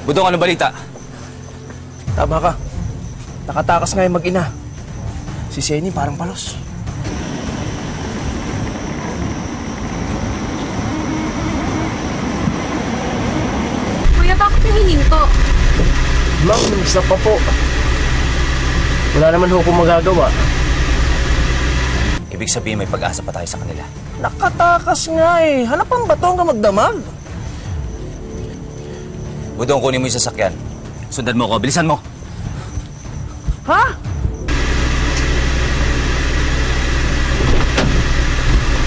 Budong, ano balita? Tama ka. Nakatakas nga yung mag-ina. Si Senny parang palos. Kuya, bakit nahihinto? Ma'am, isa pa po. Wala naman ho akong magagawa. Ibig sabihin may pag-asa pa tayo sa kanila. Nakatakas nga eh. Hanapan ba ito hanggang magdamag? Budong, kunin mo yung sasakyan. Sundan mo ko. Bilisan mo. Ha?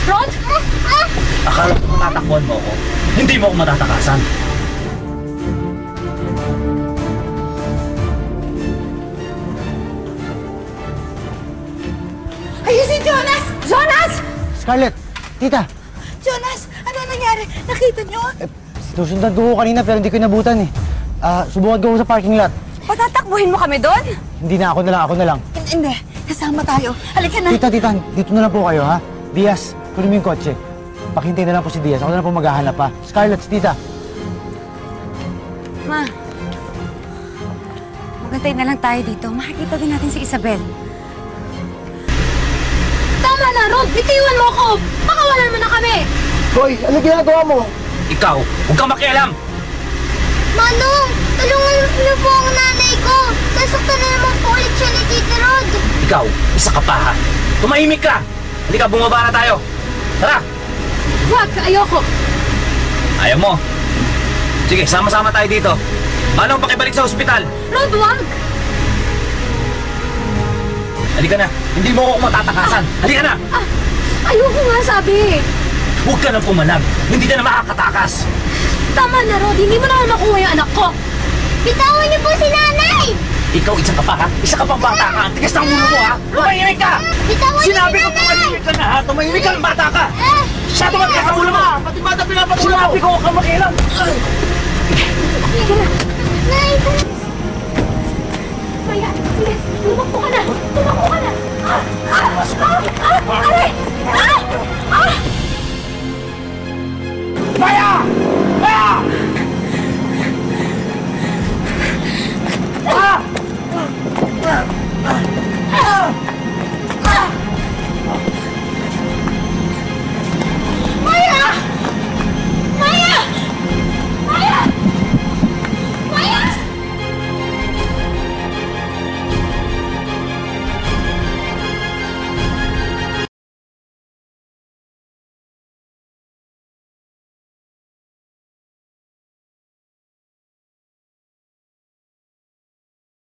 Rod? Akala ko matatakbuhan mo ako. Hindi mo ako matatakasan. Ayun si Jonas! Jonas! Scarlett! Tita! Jonas! Ano nangyari? Nakita niyo? Sinusundan ko kanina pero hindi ko inabutan eh. Subukan ko sa parking lot. Patatakbuhin mo kami doon? Hindi na, ako na lang. Hindi. Kasama tayo. Halika na. Tita, dito na lang po kayo ha. Diaz, kunin mo yung kotse. Pakintay na lang po si Diaz. Ako na lang po maghahanap pa. Scarlett, tita. Ma. Magantay na lang tayo dito. Makikita din natin si Isabel. Tama na, Rod! Bitiwan mo ako! Pakawalan mo na kami! Hoy, ano ginagawa mo? Ikaw, huwag kang makialam! Manong, tulungan niyo po ang nanay ko. Sasaktan na naman po ulit siya ni Tita Rod. Ikaw, isa ka pa ha. Tumahimik ka! Halika, bumaba na tayo. Tara! Huwag! Ayoko! Ayaw mo. Sige, sama-sama tayo dito. Paano ang pakibalik sa ospital? Rod, huwag! Halika na. Hindi mo ako matatakasan. Halika na! Ayoko nga sabi! Huwag ka nang pumalag. Hindi ka na makakatakas. Tama na, Rod. Hindi mo naman makuha yung anak ko. Bitawan niyo po si nanay! Ikaw, isa ka pa ha? Isa ka pang bata ka. Ang tigas ng ulo mo ha? Tumahimik ka! Bitawan niyo Sinabi si ko, nanay! tumahimik ka na ha? Tumahimik ka ng bata ka! Masyado ka tigas ng ulo mo! Pati bata pinapatuloy mo! Sinabi ko, huwag kang makialam! Sige na. Nay, Maya, sige. Tumakbo ka na. Tumakbo ka na. Aray! Maya!